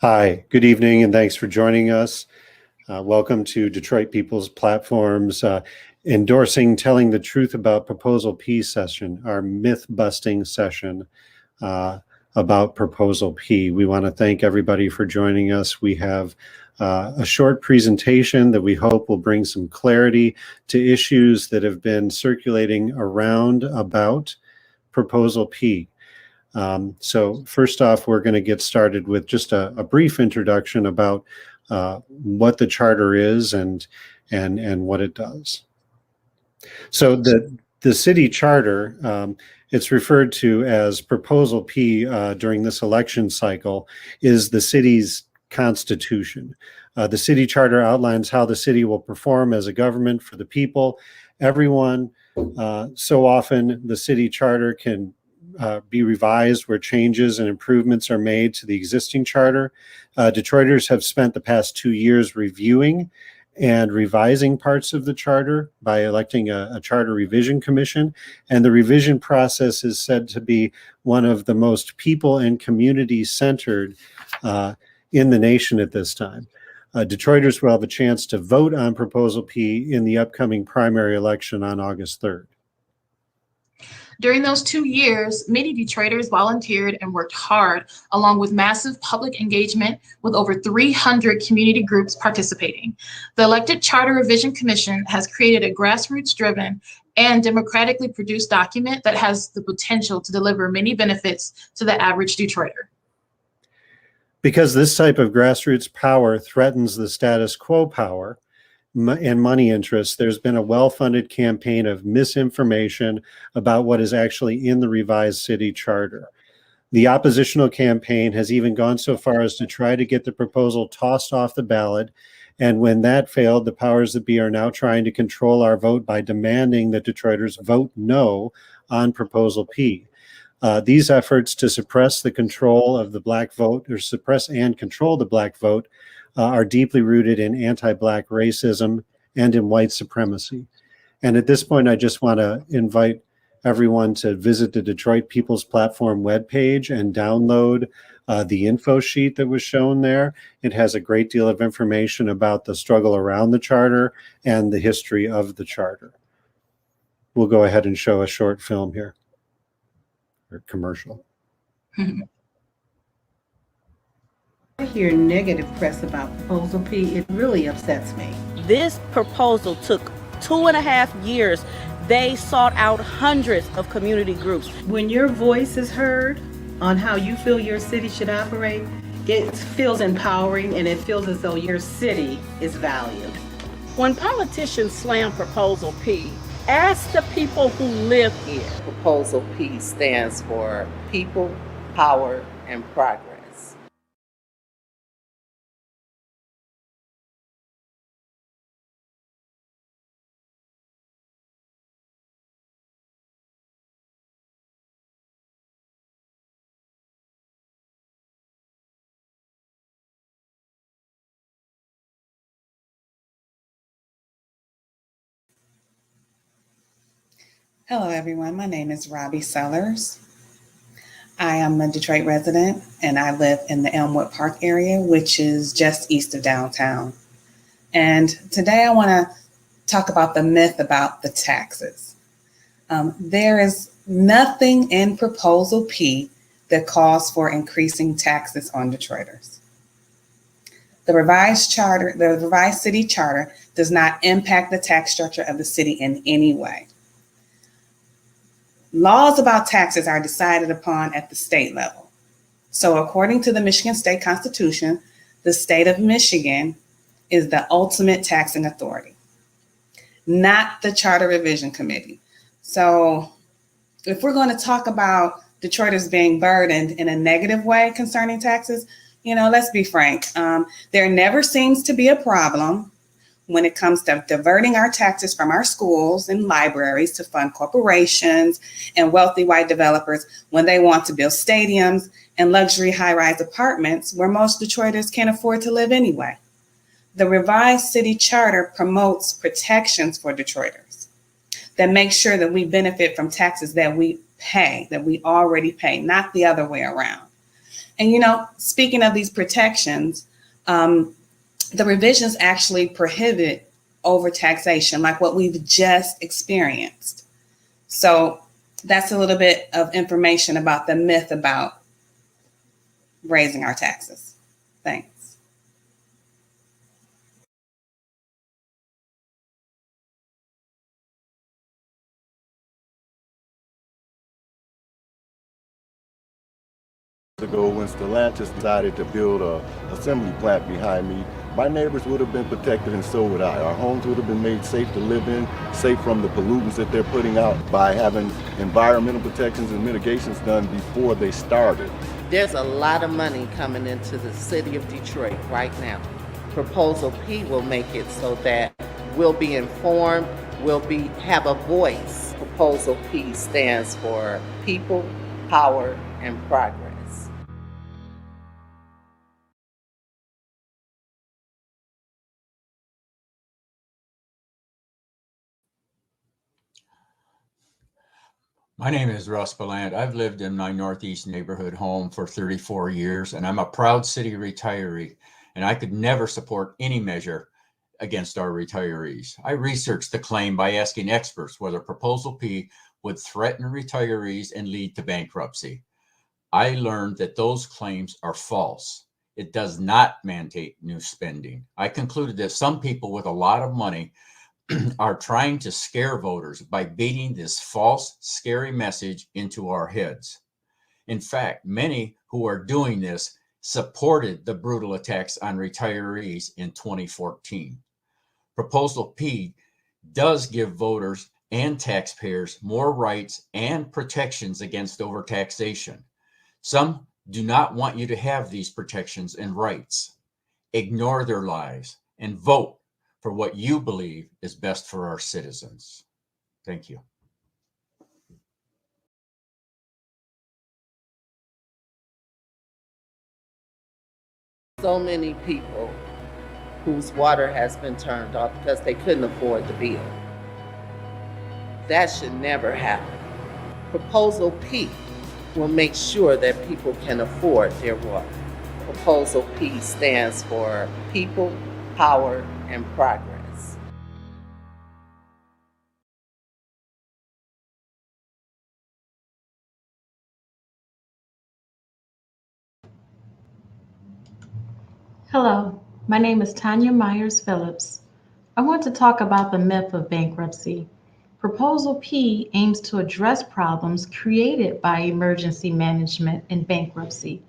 Hi, good evening, and thanks for joining us. Welcome to Detroit People's Platform's endorsing Telling the Truth About Proposal P session, our myth-busting session about Proposal P. We want to thank everybody for joining us. We have a short presentation that we hope will bring some clarity to issues that have been circulating around about Proposal P. So first off, we're going to get started with just a brief introduction about what the charter is and what it does. So the city charter, it's referred to as Proposal P during this election cycle, is the city's constitution. The city charter outlines how the city will perform as a government for the people, everyone. So often the city charter can be revised where changes and improvements are made to the existing charter. Detroiters have spent the past 2 years reviewing and revising parts of the charter by electing a charter revision commission. And the revision process is said to be one of the most people and community centered in the nation at this time. Detroiters will have a chance to vote on Proposal P in the upcoming primary election on August 3rd. During those 2 years, many Detroiters volunteered and worked hard, along with massive public engagement with over 300 community groups participating. The elected Charter Revision Commission has created a grassroots-driven and democratically produced document that has the potential to deliver many benefits to the average Detroiter. Because this type of grassroots power threatens the status quo power and money interests, there's been a well-funded campaign of misinformation about what is actually in the revised city charter. The oppositional campaign has even gone so far as to try to get the proposal tossed off the ballot. And when that failed, the powers that be are now trying to control our vote by demanding that Detroiters vote no on Proposal P. These efforts to suppress the control of the Black vote, or suppress and control the Black vote, are deeply rooted in anti-Black racism and in white supremacy. And at this point, I just want to invite everyone to visit the Detroit People's Platform webpage and download the info sheet that was shown there. It has a great deal of information about the struggle around the charter and the history of the charter. We'll go ahead and show a short film here, or commercial. I hear negative press about Proposal P. It really upsets me. This proposal took 2.5 years. They sought out hundreds of community groups. When your voice is heard on how you feel your city should operate, it feels empowering and it feels as though your city is valued. When politicians slam Proposal P, ask the people who live here. Proposal P stands for people, power, and progress. Hello, everyone. My name is Robbie Sellers. I am a Detroit resident, and I live in the Elmwood Park area, which is just east of downtown. And today I want to talk about the myth about the taxes. There is nothing in Proposal P that calls for increasing taxes on Detroiters. The revised city charter does not impact the tax structure of the city in any way. Laws about taxes are decided upon at the state level. So according to the Michigan State Constitution, the state of Michigan is the ultimate taxing authority, not the Charter Revision Committee. So if we're going to talk about Detroiters being burdened in a negative way concerning taxes, let's be frank. There never seems to be a problem when it comes to diverting our taxes from our schools and libraries to fund corporations and wealthy white developers when they want to build stadiums and luxury high-rise apartments where most Detroiters can't afford to live anyway. The revised city charter promotes protections for Detroiters that make sure that we benefit from taxes that we pay, that we already pay, not the other way around. And, speaking of these protections, the revisions actually prohibit overtaxation, like what we've just experienced. So that's a little bit of information about the myth about raising our taxes. Thanks. Ago, when Stellantis decided to build a assembly plant behind me, my neighbors would have been protected and so would I. Our homes would have been made safe to live in, safe from the pollutants that they're putting out by having environmental protections and mitigations done before they started. There's a lot of money coming into the city of Detroit right now. Proposal P will make it so that we'll be informed, have a voice. Proposal P stands for people, power, and progress. My name is Russ Beland. I've lived in my Northeast neighborhood home for 34 years, and I'm a proud city retiree, and I could never support any measure against our retirees. I researched the claim by asking experts whether Proposal P would threaten retirees and lead to bankruptcy. I learned that those claims are false. It does not mandate new spending. I concluded that some people with a lot of money are trying to scare voters by beating this false, scary message into our heads. In fact, many who are doing this supported the brutal attacks on retirees in 2014. Proposal P does give voters and taxpayers more rights and protections against overtaxation. Some do not want you to have these protections and rights. Ignore their lies and vote for what you believe is best for our citizens. Thank you. So many people whose water has been turned off because they couldn't afford the bill. That should never happen. Proposal P will make sure that people can afford their water. Proposal P stands for people, power, and progress. Hello, my name is Tanya Myers Phillips. I want to talk about the myth of bankruptcy. Proposal P aims to address problems created by emergency management and bankruptcy.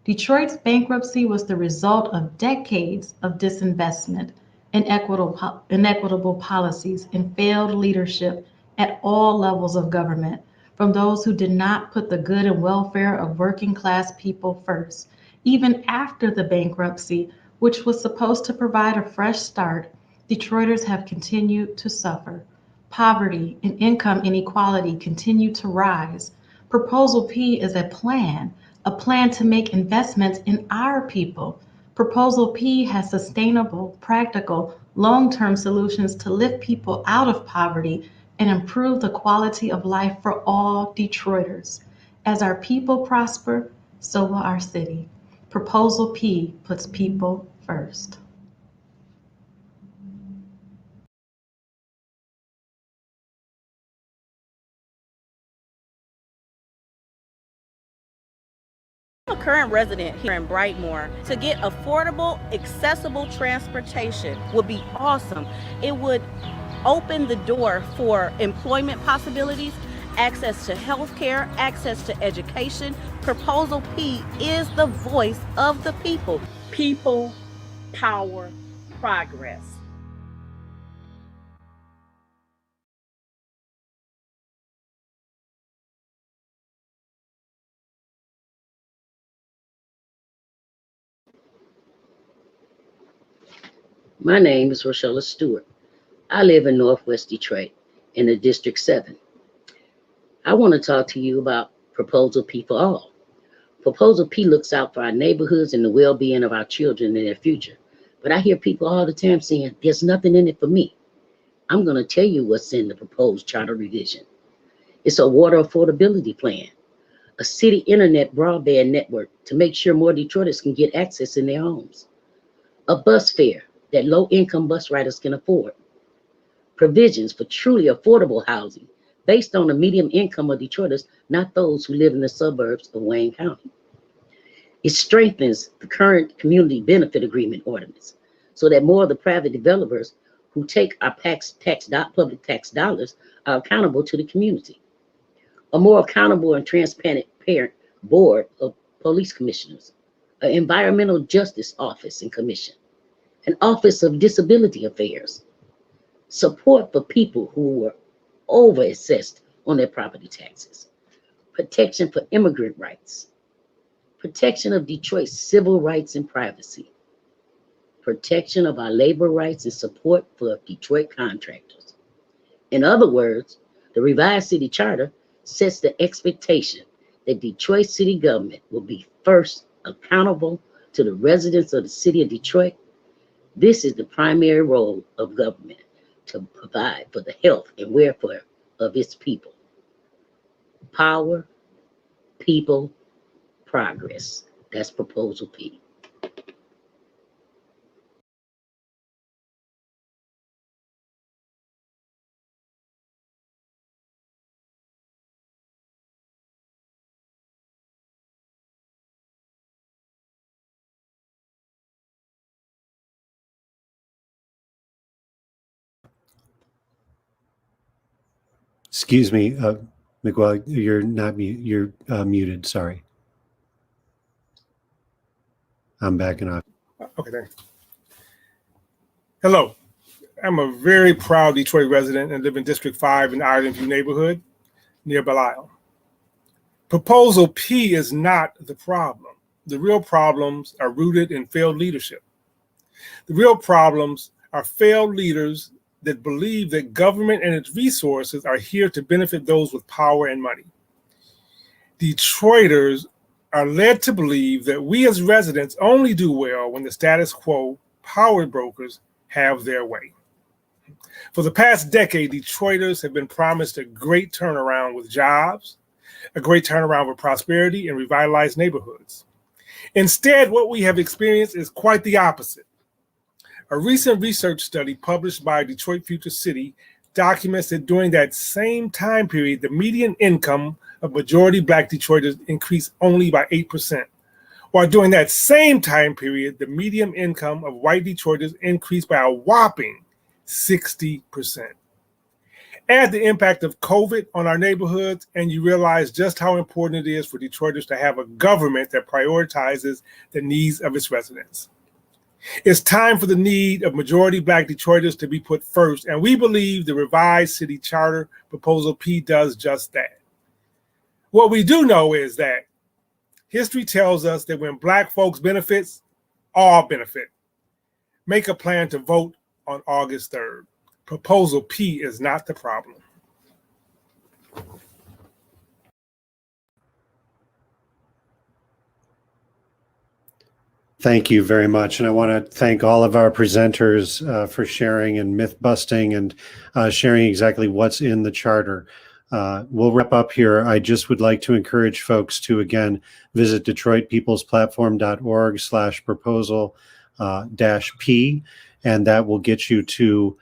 Detroit's bankruptcy was the result of decades of disinvestment, inequitable policies, and failed leadership at all levels of government, from those who did not put the good and welfare of working class people first. Even after the bankruptcy, which was supposed to provide a fresh start, Detroiters have continued to suffer. Poverty and income inequality continue to rise. Proposal P is a plan to make investments in our people. Proposal P has sustainable, practical, long-term solutions to lift people out of poverty and improve the quality of life for all Detroiters. As our people prosper, so will our city. Proposal P puts people first. I'm a current resident here in Brightmoor. To get affordable, accessible transportation would be awesome. It would open the door for employment possibilities, access to health care, access to education. Proposal P is the voice of the people. People, power, progress. My name is Rochella Stewart. I live in Northwest Detroit in the District 7. I want to talk to you about Proposal P for All. Proposal P looks out for our neighborhoods and the well-being of our children and their future. But I hear people all the time saying, there's nothing in it for me. I'm going to tell you what's in the proposed charter revision. It's a water affordability plan, a city internet broadband network to make sure more Detroiters can get access in their homes, a bus fare that low-income bus riders can afford, provisions for truly affordable housing based on the median income of Detroiters, not those who live in the suburbs of Wayne County. It strengthens the current community benefit agreement ordinance so that more of the private developers who take our public tax dollars are accountable to the community. A more accountable and transparent board of police commissioners, an environmental justice office and commission, an office of disability affairs, support for people who were over-assessed on their property taxes, protection for immigrant rights, protection of Detroit's civil rights and privacy, protection of our labor rights and support for Detroit contractors. In other words, the revised city charter sets the expectation that Detroit city government will be first accountable to the residents of the city of Detroit. This is the primary role of government, to provide for the health and welfare of its people. Power, people, progress. That's Proposal P. Excuse me, Miguel, you're not you're muted. Sorry. I'm backing off. Okay, thanks. Hello, I'm a very proud Detroit resident and live in District 5 in Ireland View neighborhood near Belial. Proposal P is not the problem. The real problems are rooted in failed leadership. The real problems are failed leaders that believe that government and its resources are here to benefit those with power and money. Detroiters are led to believe that we as residents only do well when the status quo power brokers have their way. For the past decade, Detroiters have been promised a great turnaround with jobs, a great turnaround with prosperity and revitalized neighborhoods. Instead, what we have experienced is quite the opposite. A recent research study published by Detroit Future City documents that during that same time period, the median income of majority Black Detroiters increased only by 8%, while during that same time period, the median income of white Detroiters increased by a whopping 60%. Add the impact of COVID on our neighborhoods, and you realize just how important it is for Detroiters to have a government that prioritizes the needs of its residents. It's time for the need of majority Black Detroiters to be put first, and we believe the revised city charter Proposal P does just that. What we do know is that history tells us that when Black folks benefits, all benefit. Make a plan to vote on August 3rd. Proposal P is not the problem. Thank you very much. And I want to thank all of our presenters for sharing and myth busting and sharing exactly what's in the charter. We'll wrap up here. I just would like to encourage folks to, again, visit DetroitPeoplesPlatform.org/proposal-P, and that will get you to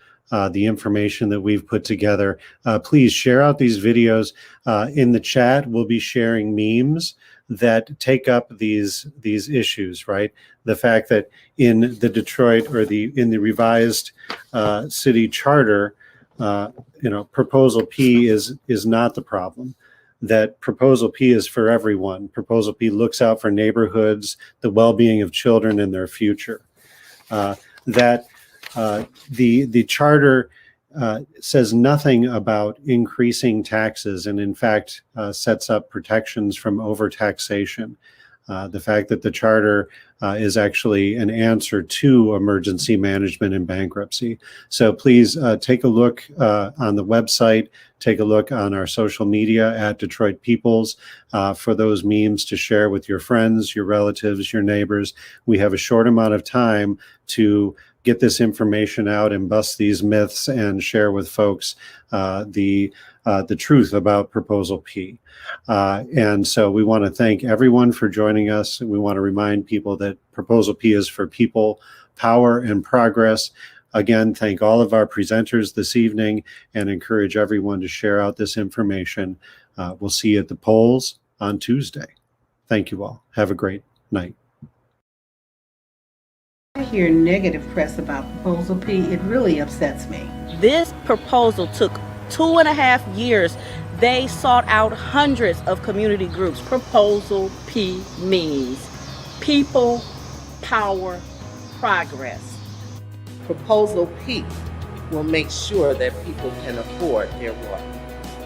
the information that we've put together. Please share out these videos. In the chat, we'll be sharing memes that take up these issues, right? The fact that in the Detroit or in the revised city charter, Proposal P is not the problem. That Proposal P is for everyone. Proposal P looks out for neighborhoods, the well-being of children and their future. The charter says nothing about increasing taxes, and in fact sets up protections from overtaxation. The fact that the charter is actually an answer to emergency management and bankruptcy. So please take a look on the website, take a look on our social media at Detroit Peoples for those memes to share with your friends, your relatives, your neighbors. We have a short amount of time to get this information out and bust these myths and share with folks the truth about Proposal P. And so we want to thank everyone for joining us. We want to remind people that Proposal P is for people, power, and progress. Again, thank all of our presenters this evening and encourage everyone to share out this information. We'll see you at the polls on Tuesday. Thank you all. Have a great night. I hear negative press about Proposal P. It really upsets me. This proposal took 2.5 years. They sought out hundreds of community groups. Proposal P means people, power, progress. Proposal P will make sure that people can afford their water.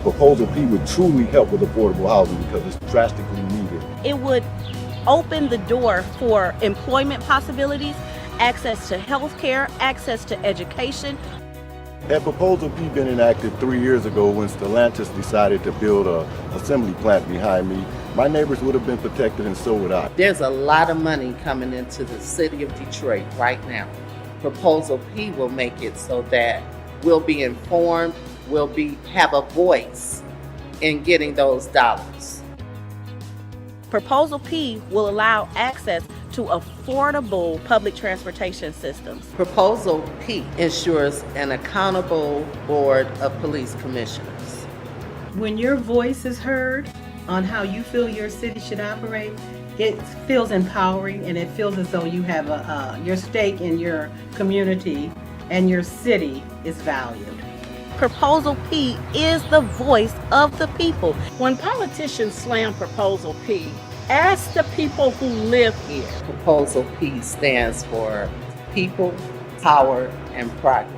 Proposal P would truly help with affordable housing because it's drastically needed. It would open the door for employment possibilities, access to health care, access to education. Had Proposal P been enacted 3 years ago when Stellantis decided to build an assembly plant behind me, my neighbors would have been protected and so would I. There's a lot of money coming into the city of Detroit right now. Proposal P will make it so that we'll be informed, we'll have a voice in getting those dollars. Proposal P will allow access to affordable public transportation systems. Proposal P ensures an accountable board of police commissioners. When your voice is heard on how you feel your city should operate, it feels empowering and it feels as though you have your stake in your community and your city is valued. Proposal P is the voice of the people. When politicians slam Proposal P, ask the people who live here. Proposal P stands for people, power, and progress.